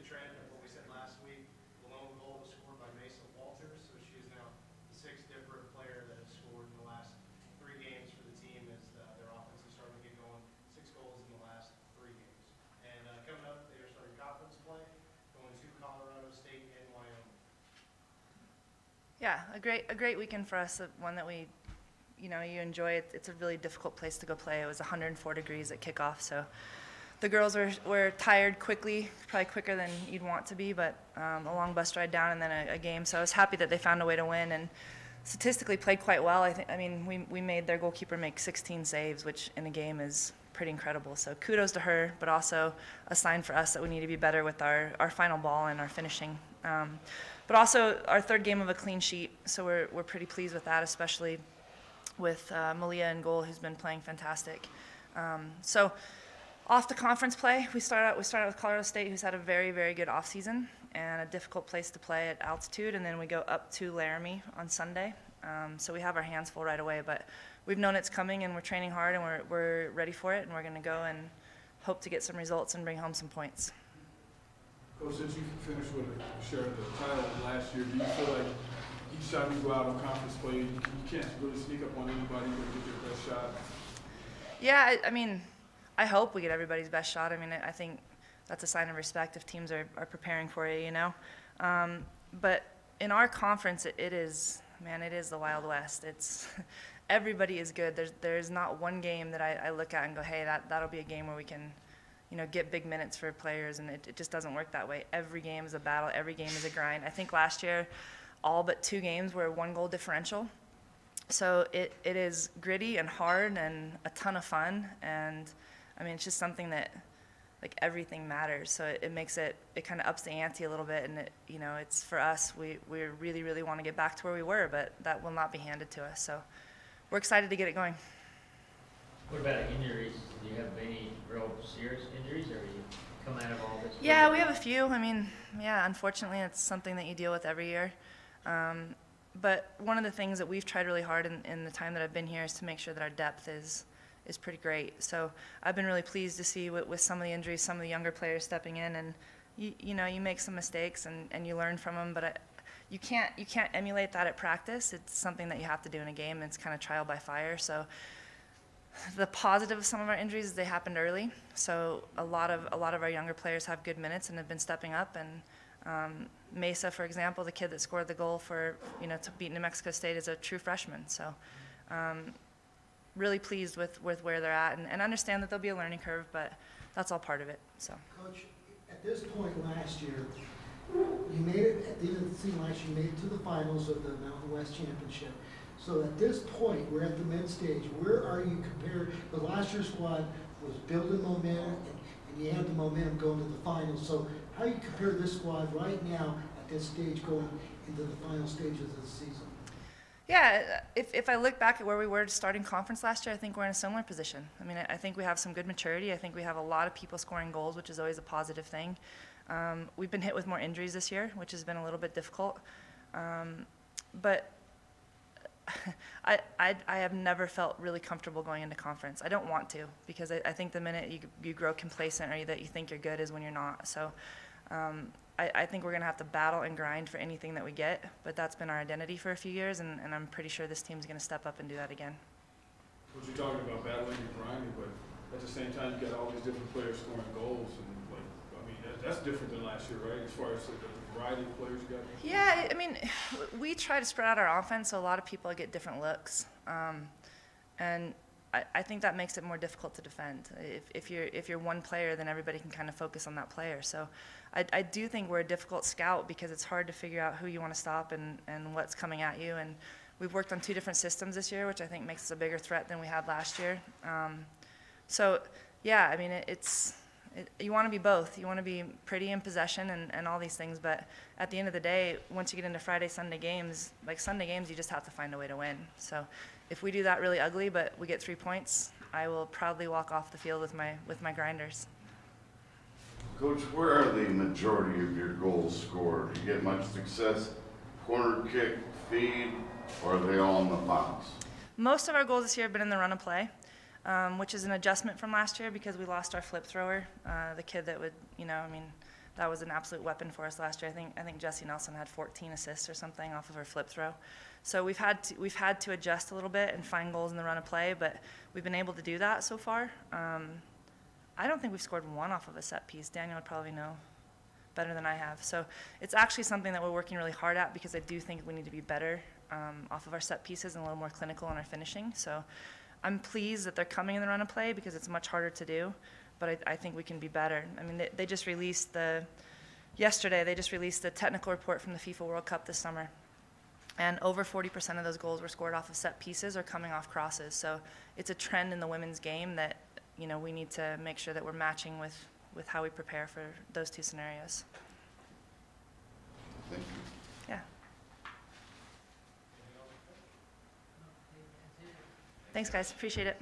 trend of what we said last week. The lone goal was scored by Mason Walters, so she is now the sixth different player that has scored in the last 3 games for the team as their offense is starting to get going. 6 goals in the last 3 games. And coming up, they are starting conference play, going to Colorado State and Wyoming. Yeah, a great weekend for us, one that we, you enjoy. It's a really difficult place to go play. It was 104 degrees at kickoff, so the girls were tired quickly, probably quicker than you'd want to be, but a long bus ride down and then a game. So I was happy that they found a way to win and statistically played quite well. I mean, we made their goalkeeper make 16 saves, which in a game is pretty incredible. So kudos to her, but also a sign for us that we need to be better with our final ball and our finishing. But also our third game of a clean sheet, so we're pretty pleased with that, especially with Malia in goal, who's been playing fantastic. So off to conference play, we start out with Colorado State, who's had a very, very good offseason and a difficult place to play at altitude, and then we go up to Laramie on Sunday. So we have our hands full right away, but we've known it's coming and we're training hard and we're ready for it, and we're going to go and hope to get some results and bring home some points. Coach, since you finished with a share of the title last year, do you feel like each time you go out on conference play, you can't really sneak up on anybody to get your best shot? Yeah, I mean, I hope we get everybody's best shot. I mean, I think that's a sign of respect if teams are preparing for you, But in our conference, it is the Wild West. It's everybody is good. There's not one game that I look at and go, hey, that'll be a game where we can, get big minutes for players, and it just doesn't work that way. Every game is a battle. Every game is a grind. I think last year, all but 2 games were 1-goal differential. So it is gritty and hard and a ton of fun, and I mean, it's just something that, like, everything matters. So it makes it kind of ups the ante a little bit, and it's for us, we really, really want to get back to where we were, but that will not be handed to us. So we're excited to get it going. What about injuries? Do you have any real serious injuries, or you come out of all this? Yeah, we have a few. I mean, yeah, unfortunately, it's something that you deal with every year. But one of the things that we've tried really hard in the time that I've been here is to make sure that our depth is pretty great. So I've been really pleased to see with some of the injuries, some of the younger players stepping in, and you make some mistakes and you learn from them, but you can't emulate that at practice. It's something that you have to do in a game, and it's kind of trial by fire. So the positive of some of our injuries is they happened early. So a lot of our younger players have good minutes and have been stepping up, and Mesa, for example, the kid that scored the goal to beat New Mexico State, is a true freshman. So really pleased with where they're at, and understand that there'll be a learning curve, but that's all part of it. So, Coach, at this point last year, you made it at the end of the season last year. You made it to the finals of the Mountain West Championship. So at this point, we're at the mid stage. Where are you compared? The last year's squad was building momentum, and you had the momentum going to the finals. So how do you compare this squad right now at this stage going into the final stages of the season? Yeah, if I look back at where we were starting conference last year, I think we're in a similar position. I mean, I think we have some good maturity. I think we have a lot of people scoring goals, which is always a positive thing. We've been hit with more injuries this year, which has been a little bit difficult. But I have never felt really comfortable going into conference. I don't want to, because I think the minute you grow complacent or that you think you're good is when you're not. So I think we're going to have to battle and grind for anything that we get, but that's been our identity for a few years, and I'm pretty sure this team's going to step up and do that again. What you're talking about, battling and grinding, but at the same time, you got all these different players scoring goals, and that's different than last year, right? As far as the variety of players you got. Yeah, I mean, we try to spread out our offense, so a lot of people get different looks, and I think that makes it more difficult to defend. If you're one player, then everybody can kind of focus on that player. So I do think we're a difficult scout, because it's hard to figure out who you want to stop and what's coming at you. And we've worked on 2 different systems this year, which I think makes us a bigger threat than we had last year. So yeah, I mean, you want to be both. You want to be pretty in possession and all these things, but at the end of the day, once you get into Friday, Sunday games, you just have to find a way to win. So if we do that really ugly, but we get 3 points, I will proudly walk off the field with my grinders. Coach, where are the majority of your goals scored? Do you get much success, corner kick, feed, or are they all in the box? Most of our goals this year have been in the run of play, which is an adjustment from last year because we lost our flip thrower, the kid that would, that was an absolute weapon for us last year. I think Jessie Nelson had 14 assists or something off of her flip throw. So we've had to adjust a little bit and find goals in the run of play, but we've been able to do that so far. I don't think we've scored one off of a set piece. Daniel would probably know better than I have. So it's actually something that we're working really hard at, because I do think we need to be better off of our set pieces and a little more clinical in our finishing. So I'm pleased that they're coming in the run of play, because it's much harder to do, but I think we can be better. I mean, they just released yesterday they just released the technical report from the FIFA World Cup this summer, and over 40% of those goals were scored off of set pieces or coming off crosses. So it's a trend in the women's game that, you know, we need to make sure that we're matching with how we prepare for those two scenarios. Thank you. Yeah. Thanks, guys. Appreciate it.